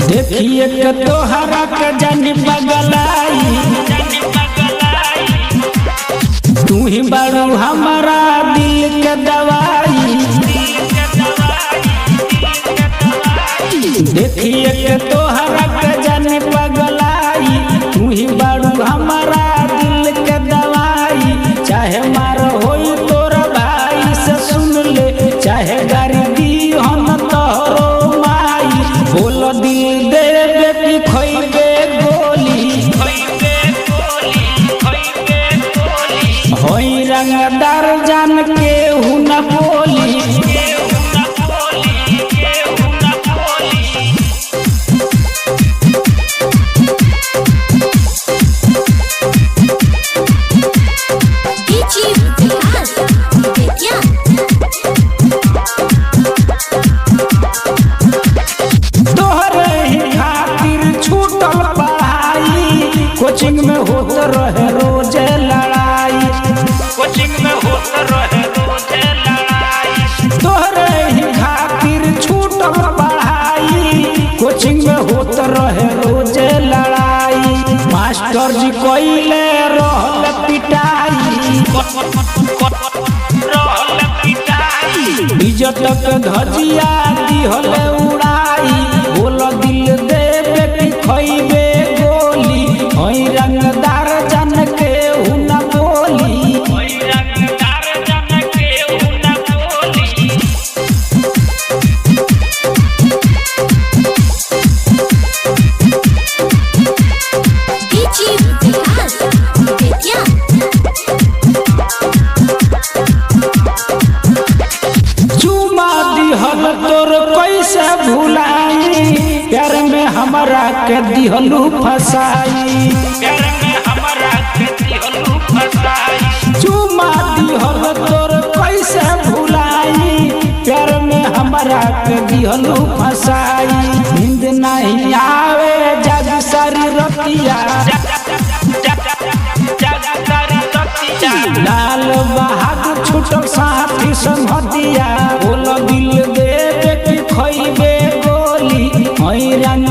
देखिए के तोहरा के जानी बगलाई, तू ही बड़ू हमारा दिल के दवाई। देखिए के तोहरा के जानी बगलाई, तू ही बड़ू हमारा दिल के दवाई। चाहे मार होई तोर भाई से सुन ले, चाहे गारी दी हम तोहरो माई। बोल दिल देवे की खोइबे गोली, होई रंगदार जान के हूँ न बोली। कोचिंग में होत रहे रोज लड़ाई, कोचिंग में होत रहे रोज लड़ाई। तोहरे ही खातिर छूटल पढ़ाई, कोचिंग में होत रहे रोज लड़ाई। मास्टर जी कोइले रहल पिटाई, इज्जत के धजिया दिहल उड़ाई। बोल दिल देवे की खोइबे गोली, होई रंगदार जन के हूँ न बोली। होई रंगदार जन के हूँ न बोली। चुमा दिहल तोर कैसे भुलाई, प्यार में हमरा के दिहलू फसाई। प्यार में हमरा के दिहलू फसाई। चुमा दिहल तोर कैसे भुलाई, प्यार में हमरा के दिहलू फसाई। नींद नहीं आवे जग सारी रतिया, लाल बहादुर छूटल साथी संगतिया। बोल दिल देवे की खोइबे गोली, होई रंग